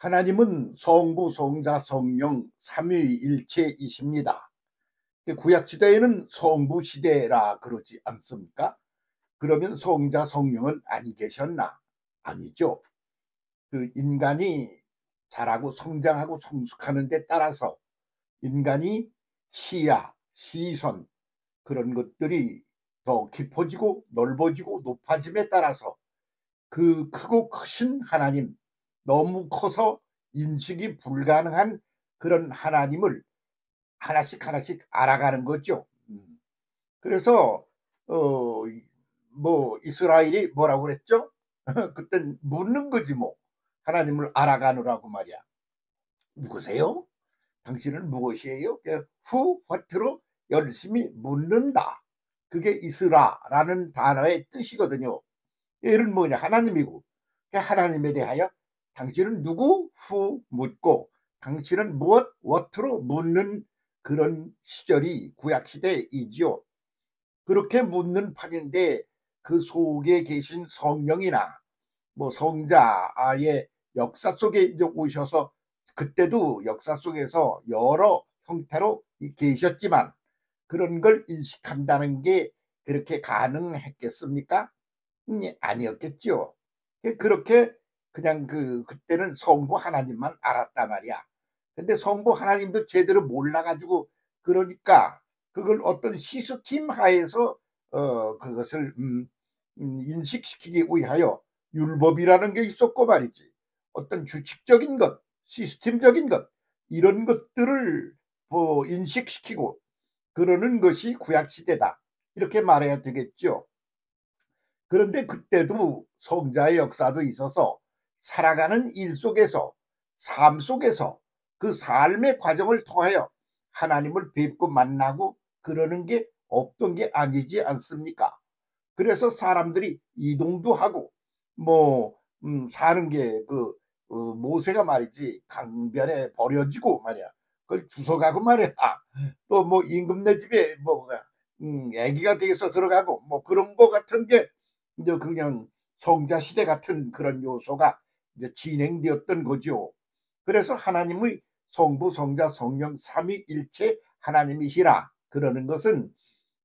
하나님은 성부, 성자, 성령 삼위일체이십니다. 구약시대에는 성부시대라 그러지 않습니까? 그러면 성자, 성령은 안 계셨나? 아니죠. 그 인간이 자라고 성장하고 성숙하는 데 따라서 인간이 시야, 시선 그런 것들이 더 깊어지고 넓어지고 높아짐에 따라서 그 크고 크신 하나님, 너무 커서 인식이 불가능한 그런 하나님을 하나씩 하나씩 알아가는 거죠. 그래서 뭐 이스라엘이 뭐라고 그랬죠? 그땐 묻는 거지 뭐. 하나님을 알아가느라고 말이야. 누구세요? 당신은 무엇이에요? 후, 화트로 열심히 묻는다. 그게 이스라라는 단어의 뜻이거든요. 얘는 뭐냐? 하나님이고. 하나님에 대하여 당신은 누구? 후 묻고 당신은 무엇? what로 묻는 그런 시절이 구약시대이지요. 그렇게 묻는 판인데 그 속에 계신 성령이나 뭐 성자의 역사 속에 이제 오셔서 그때도 역사 속에서 여러 형태로 계셨지만 그런 걸 인식한다는 게 그렇게 가능했겠습니까? 아니었겠죠. 그렇게 그냥 그때는 성부 하나님만 알았단 말이야. 근데 성부 하나님도 제대로 몰라가지고 그러니까 그걸 어떤 시스템 하에서 그것을 인식시키기 위하여 율법이라는 게 있었고 말이지. 어떤 규칙적인 것, 시스템적인 것 이런 것들을 뭐 인식시키고 그러는 것이 구약시대다. 이렇게 말해야 되겠죠. 그런데 그때도 성자의 역사도 있어서 살아가는 일 속에서 삶 속에서 그 삶의 과정을 통하여 하나님을 뵙고 만나고 그러는 게 없던 게 아니지 않습니까? 그래서 사람들이 이동도 하고 뭐 사는 게 모세가 말이지 강변에 버려지고 말이야. 그걸 주워가고 말이야. 또 뭐 임금네 집에 뭐 애기가 되어서 들어가고 뭐 그런 거 같은 게 이제 그냥 성자 시대 같은 그런 요소가 이제 진행되었던 거죠. 그래서 하나님의 성부, 성자, 성령 삼위일체 하나님이시라 그러는 것은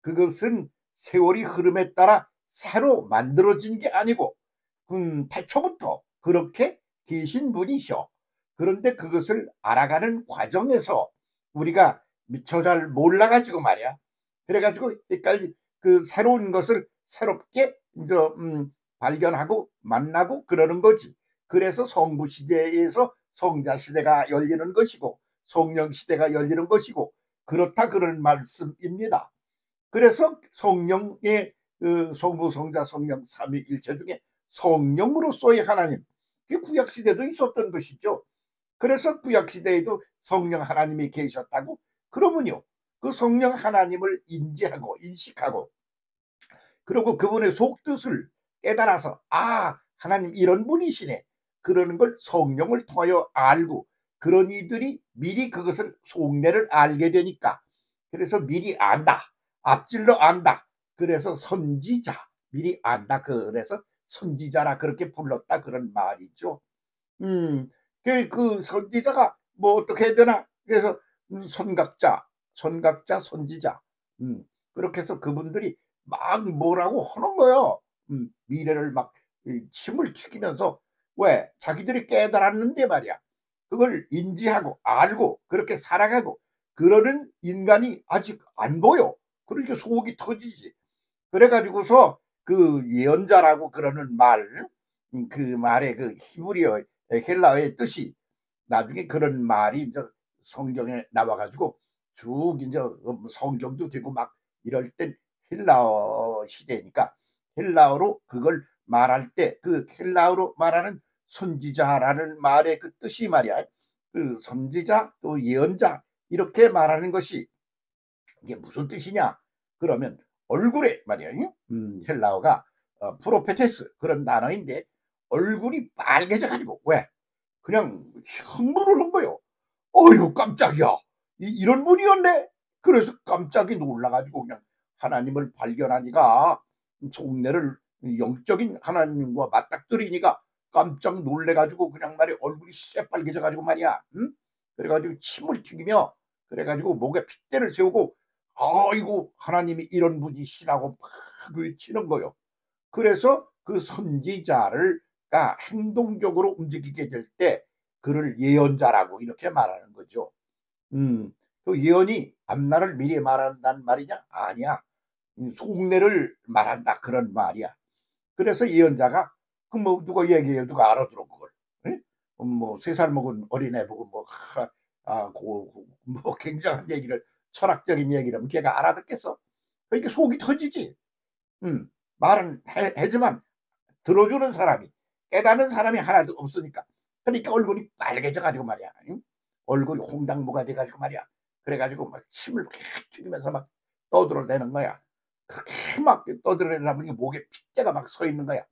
그것은 세월이 흐름에 따라 새로 만들어진 게 아니고 태초부터 그렇게 계신 분이셔. 그런데 그것을 알아가는 과정에서 우리가 미처 잘 몰라가지고 말이야. 그래가지고 여기까지 그 새로운 것을 새롭게 이제 발견하고 만나고 그러는 거지. 그래서 성부 시대에서 성자 시대가 열리는 것이고 성령 시대가 열리는 것이고 그렇다 그런 말씀입니다. 그래서 성령의 성부, 성자, 성령 삼위일체 중에 성령으로서의 하나님, 그 구약 시대도 있었던 것이죠. 그래서 구약 시대에도 성령 하나님이 계셨다고 그러면요, 그 성령 하나님을 인지하고 인식하고 그리고 그분의 속뜻을 깨달아서 하나님 이런 분이시네 그러는 걸 성령을 통하여 알고 그런 이들이 미리 그것을 속내를 알게 되니까 그래서 미리 안다. 앞질러 안다. 그래서 선지자. 미리 안다. 그래서 선지자라 그렇게 불렀다. 그런 말이죠. 그 선지자가 뭐 어떻게 해야 되나? 그래서 선각자, 선지자. 그렇게 해서 그분들이 막 뭐라고 하는 거요. 미래를 막 침을 튀기면서 왜? 자기들이 깨달았는데 말이야. 그걸 인지하고 알고 그렇게 살아가고 그러는 인간이 아직 안 보여. 그러니까 속이 터지지. 그래가지고서 그 예언자라고 그러는 말, 그 말의 그 히브리어 헬라어의 뜻이 나중에 그런 말이 이제 성경에 나와가지고 쭉 이제 성경도 되고 막 이럴 땐 헬라어 시대니까 헬라어로 그걸 말할 때 그 헬라어로 말하는 선지자라는 말의 그 뜻이 말이야. 그 선지자 또 예언자 이렇게 말하는 것이 이게 무슨 뜻이냐? 그러면 얼굴에 말이야. 헬라어가 프로페테스 그런 단어인데 얼굴이 빨개져 가지고 왜? 그냥 흥분을 한 거요. 어휴 깜짝이야. 이런 분이었네. 그래서 깜짝이 놀라가지고 그냥 하나님을 발견하니까 속내를 영적인 하나님과 맞닥뜨리니까 깜짝 놀래가지고 그냥 말이야 얼굴이 새빨개져가지고 말이야. 응? 그래가지고 침을 튀기며 그래가지고 목에 핏대를 세우고 아이고 하나님이 이런 분이시라고 막 외치는 거요. 그래서 그 선지자가 행동적으로 움직이게 될 때 그를 예언자라고 이렇게 말하는 거죠. 그 예언이 앞날을 미리 말한다는 말이냐? 아니야. 속내를 말한다 그런 말이야. 그래서 예언자가 그 뭐 누가 얘기해요? 누가 알아들어 그걸? 예? 뭐 3살 먹은 어린애 보고 뭐 굉장한 얘기를 철학적인 얘기를 하면 걔가 알아듣겠어? 그러니까 속이 터지지. 말은 해지만 들어주는 사람이 깨닫는 사람이 하나도 없으니까 그러니까 얼굴이 빨개져 가지고 말이야. 응? 얼굴이 홍당무가 돼 가지고 말이야. 그래가지고 막 침을 휙 튀기면서 막 떠들어대는 거야. 그렇게 막 떠들어대다 보니 목에 핏대가 막 서 있는 거야.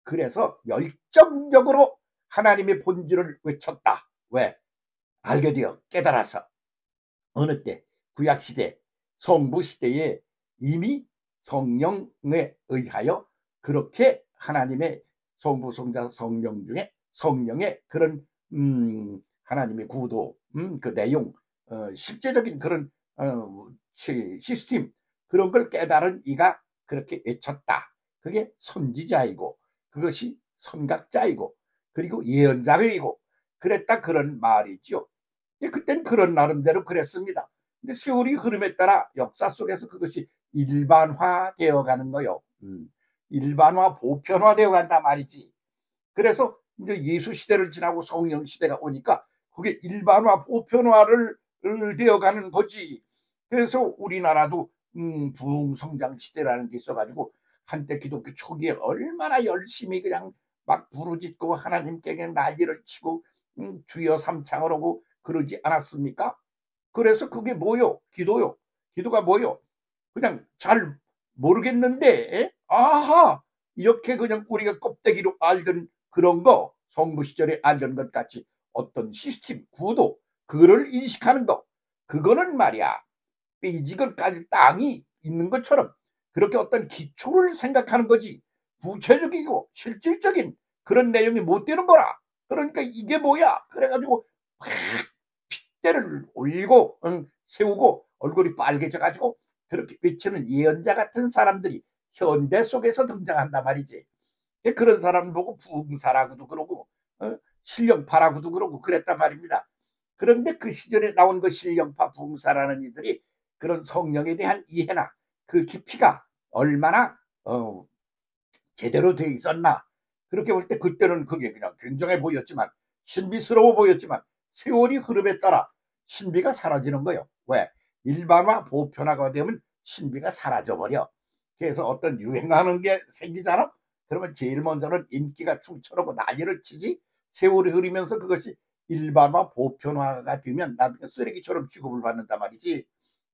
그래서 열정적으로 하나님의 본질을 외쳤다. 왜? 알게 되어 깨달아서 어느 때 구약시대 성부시대에 이미 성령에 의하여 그렇게 하나님의 성부 성자 성령 중에 성령의 그런 하나님의 구도 그 내용 실제적인 그런 시스템 그런 걸 깨달은 이가 그렇게 외쳤다. 그게 선지자이고 그것이 선각자이고 그리고 예언자이고 그랬다 그런 말이죠. 그땐 그런 나름대로 그랬습니다. 근데 세월이 흐름에 따라 역사 속에서 그것이 일반화되어 가는 거요. 일반화, 보편화되어 간다 말이지. 그래서 이제 예수 시대를 지나고 성령 시대가 오니까 그게 일반화, 보편화를 되어 가는 거지. 그래서 우리나라도 부흥성장 시대라는 게 있어가지고 한때 기독교 초기에 얼마나 열심히 그냥 막 부르짖고 하나님께 그냥 난리를 치고 주여 삼창을 하고 그러지 않았습니까? 그래서 그게 뭐요? 기도요. 기도가 뭐요? 그냥 잘 모르겠는데 아하 이렇게 그냥 우리가 껍데기로 알던 그런 거 성부 시절에 알던 것 같이 어떤 시스템 구도 그거를 인식하는 거 그거는 말이야 삐지근까지 땅이 있는 것처럼 그렇게 어떤 기초를 생각하는 거지 구체적이고 실질적인 그런 내용이 못 되는 거라. 그러니까 이게 뭐야? 그래가지고 핏대를 올리고 세우고 얼굴이 빨개져 가지고 그렇게 외치는 예언자 같은 사람들이 현대 속에서 등장한단 말이지. 그런 사람 보고 부흥사라고도 그러고 신령파라고도 그러고 그랬단 말입니다. 그런데 그 시절에 나온 그 신령파 부흥사라는 이들이 그런 성령에 대한 이해나 그 깊이가 얼마나 제대로 돼 있었나 그렇게 볼 때 그때는 그게 그냥 굉장해 보였지만 신비스러워 보였지만 세월이 흐름에 따라 신비가 사라지는 거예요. 왜? 일반화 보편화가 되면 신비가 사라져버려. 그래서 어떤 유행하는 게 생기잖아. 그러면 제일 먼저는 인기가 충천하고 난리를 치지. 세월이 흐르면서 그것이 일반화 보편화가 되면 나중에 쓰레기처럼 취급을 받는단 말이지.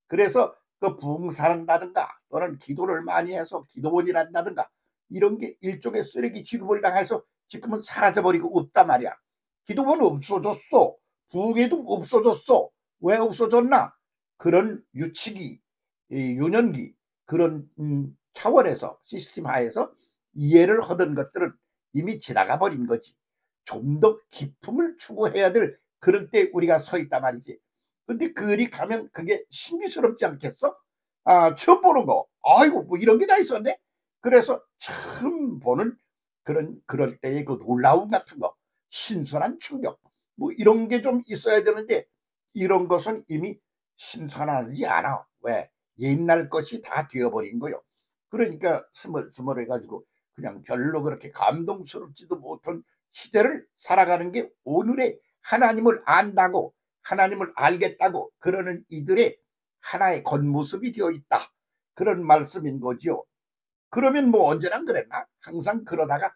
그래서 그 부흥사한다든가 또는 기도를 많이 해서 기도원이란다든가 이런 게 일종의 쓰레기 취급을 당해서 지금은 사라져버리고 없단 말이야. 기도원은 없어졌어. 부흥회도 없어졌어. 왜 없어졌나? 그런 유치기, 유년기 그런 차원에서 시스템 하에서 이해를 하던 것들은 이미 지나가 버린 거지. 좀 더 기품을 추구해야 될 그런 때 우리가 서 있단 말이지. 근데 그리 가면 그게 신비스럽지 않겠어? 아, 처음 보는 거. 아이고, 뭐 이런 게 다 있었네? 그래서 처음 보는 그럴 때의 그 놀라움 같은 거, 신선한 충격, 뭐 이런 게 좀 있어야 되는데, 이런 것은 이미 신선하지 않아. 왜? 옛날 것이 다 되어버린 거요. 그러니까 스멀스멀해가지고 그냥 별로 그렇게 감동스럽지도 못한 시대를 살아가는 게 오늘의 하나님을 안다고 하나님을 알겠다고 그러는 이들의 하나의 겉모습이 되어 있다. 그런 말씀인 거지요. 그러면 뭐 언제나 그랬나? 항상 그러다가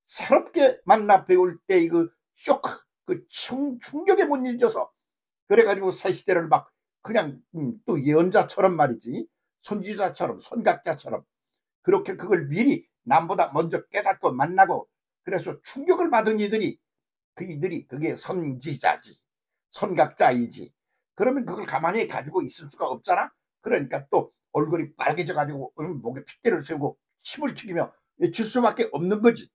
새롭게 만나 배울 때 그 쇼크, 그 충격에 못 잊어서 그래가지고 새 시대를 막 그냥 또 예언자처럼 말이지 선지자처럼 선각자처럼 그렇게 그걸 미리 남보다 먼저 깨닫고 만나고 그래서 충격을 받은 이들이 그 이들이 그게 선지자지 선각자이지. 그러면 그걸 가만히 가지고 있을 수가 없잖아. 그러니까 또 얼굴이 빨개져 가지고 목에 핏대를 세우고 침을 튀기며 질 수밖에 없는 거지.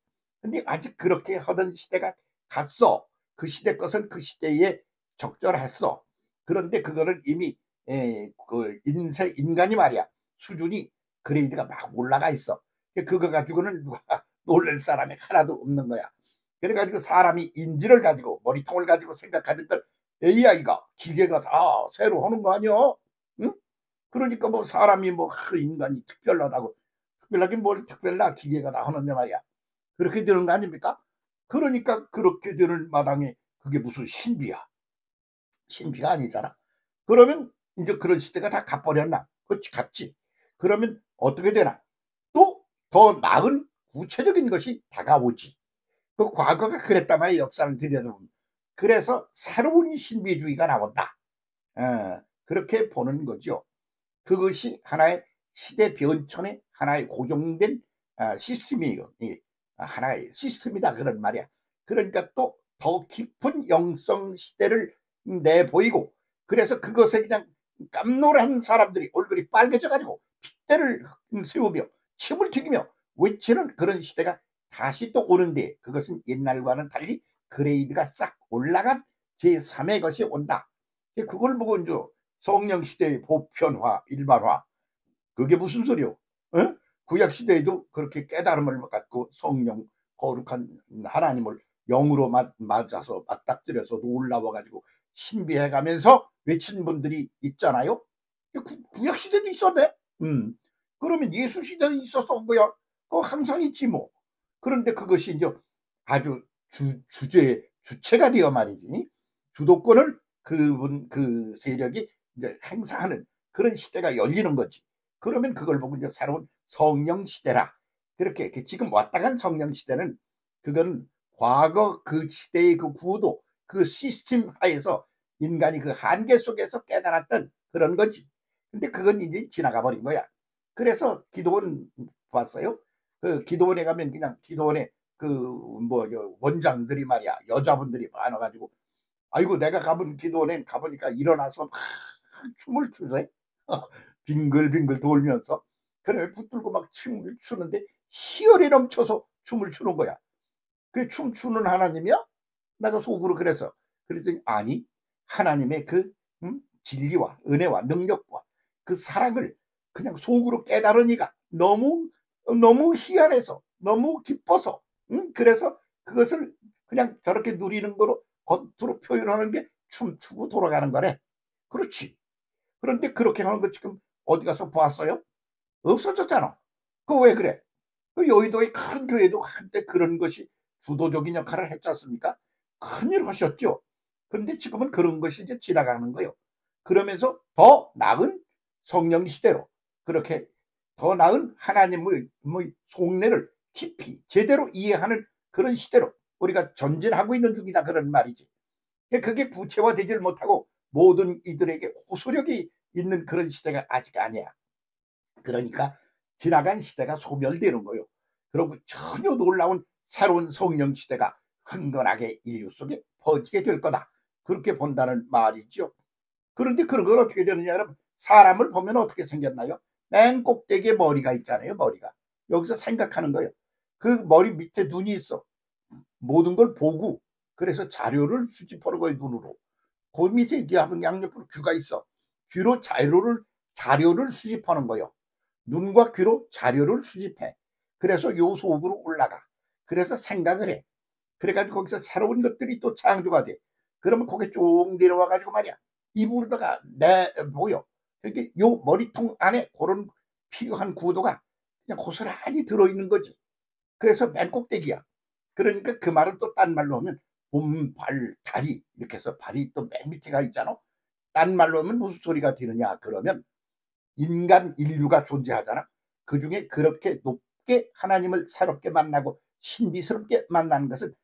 근데 아직 그렇게 하던 시대가 갔어. 그 시대 것은 그 시대에 적절했어. 그런데 그거를 이미 그 인간이 말이야 수준이 그레이드가 막 올라가 있어. 그거 가지고는 누가 놀랄 사람이 하나도 없는 거야. 그래가지고 사람이 인지를 가지고 머리통을 가지고 생각하니까 AI가 기계가 다 새로 하는 거 아니야? 응? 그러니까 뭐 사람이 뭐 인간이 특별하다고 특별하긴 뭘 특별나 기계가 다 하는데 말이야. 그렇게 되는 거 아닙니까? 그러니까 그렇게 되는 마당에 그게 무슨 신비야? 신비가 아니잖아. 그러면 이제 그런 시대가 다 가버렸나? 그렇지, 갔지. 그러면 어떻게 되나? 또 더 나은 구체적인 것이 다가오지. 그 과거가 그랬단 말이야, 역사를 들여다보면. 그래서 새로운 신비주의가 나온다. 그렇게 보는 거죠. 그것이 하나의 시대 변천의 하나의 고정된 시스템이에요. 하나의 시스템이다 그런 말이야. 그러니까 또 더 깊은 영성 시대를 내보이고 그래서 그것에 그냥 깜놀한 사람들이 얼굴이 빨개져 가지고 핏대를 세우며 침을 튀기며 외치는 그런 시대가 다시 또 오는데 그것은 옛날과는 달리 그레이드가 싹 올라간 제3의 것이 온다. 그걸 보고 이제 성령 시대의 보편화, 일반화. 그게 무슨 소리요? 어? 구약 시대에도 그렇게 깨달음을 갖고 성령 거룩한 하나님을 영으로 맞아서 맞닥뜨려서 놀라워 가지고 신비해 가면서 외친 분들이 있잖아요. 구약 시대도 있었네. 그러면 예수 시대도 있었던 거야. 항상 있지 뭐. 그런데 그것이 이제 아주 주체가 되어 말이지. 주도권을 그 세력이 이제 행사하는 그런 시대가 열리는 거지. 그러면 그걸 보고 이제 새로운 성령 시대라. 그렇게 지금 왔다 간 성령 시대는 그건 과거 그 시대의 그 구도, 그 시스템 하에서 인간이 그 한계 속에서 깨달았던 그런 거지. 근데 그건 이제 지나가 버린 거야. 그래서 기도원 봤어요? 그 기도원에 가면 그냥 기도원에 그 뭐 원장들이 말이야 여자분들이 많아가지고 아이고 내가 가본 기도원에 가보니까 일어나서 막 춤을 추세. 빙글빙글 돌면서 그래 붙들고 막 춤을 추는데 희열이 넘쳐서 춤을 추는 거야. 그 춤추는 하나님이야? 내가 속으로 그랬더니 아니 하나님의 그 진리와 은혜와 능력과 그 사랑을 그냥 속으로 깨달으니까 너무 너무 희한해서 너무 기뻐서 그래서 그것을 그냥 저렇게 누리는 거로 겉으로 표현하는 게 춤추고 돌아가는 거래. 그렇지. 그런데 그렇게 하는 거 지금 어디 가서 보았어요? 없어졌잖아. 그 왜 그래? 그 여의도의 큰 교회도 한때 그런 것이 주도적인 역할을 했지 않습니까? 큰일 하셨죠. 그런데 지금은 그런 것이 이제 지나가는 거예요. 그러면서 더 나은 성령 시대로 그렇게 더 나은 하나님의 뭐 속내를 깊이 제대로 이해하는 그런 시대로 우리가 전진하고 있는 중이다 그런 말이지. 그게 구체화되질 못하고 모든 이들에게 호소력이 있는 그런 시대가 아직 아니야. 그러니까 지나간 시대가 소멸되는 거예요. 그리고 전혀 놀라운 새로운 성령 시대가 흥건하게 인류 속에 퍼지게 될 거다. 그렇게 본다는 말이죠. 그런데 그런 건 어떻게 되느냐 여러분. 사람을 보면 어떻게 생겼나요? 맨 꼭대기에 머리가 있잖아요. 머리가. 여기서 생각하는 거예요. 그 머리 밑에 눈이 있어. 모든 걸 보고 그래서 자료를 수집하는 거예요. 눈으로. 그 밑에 이게 양옆으로 귀가 있어. 귀로 자료를 수집하는 거예요. 눈과 귀로 자료를 수집해. 그래서 요 속으로 올라가. 그래서 생각을 해. 그래가지고 거기서 새로운 것들이 또 창조가 돼. 그러면 거기 쭉 내려와 가지고 말이야. 입으로다가 보여. 이렇게 요 머리통 안에 그런 필요한 구도가 그냥 고스란히 들어있는 거지. 그래서 맨 꼭대기야. 그러니까 그 말을 또 딴 말로 하면 몸, 발, 다리 이렇게 해서 발이 또 맨 밑에가 있잖아. 딴 말로 하면 무슨 소리가 되느냐 그러면 인간 인류가 존재하잖아. 그 중에 그렇게 높게 하나님을 새롭게 만나고 신비스럽게 만나는 것은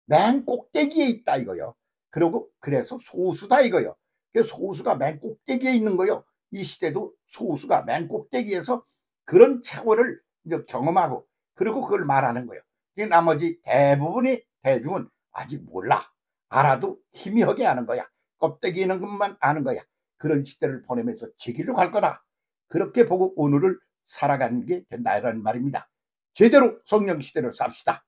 맨 꼭대기에 있다 이거요. 그리고 그래서 소수다 이거요. 소수가 맨 꼭대기에 있는 거요. 이 시대도 소수가 맨 꼭대기에서 그런 차원을 이제 경험하고 그리고 그걸 말하는 거예요. 나머지 대부분의 대중은 아직 몰라. 알아도 희미하게 아는 거야. 껍데기 있는 것만 아는 거야. 그런 시대를 보내면서 제 길로 갈 거다. 그렇게 보고 오늘을 살아가는 게 된다라는 말입니다. 제대로 성령 시대를 삽시다.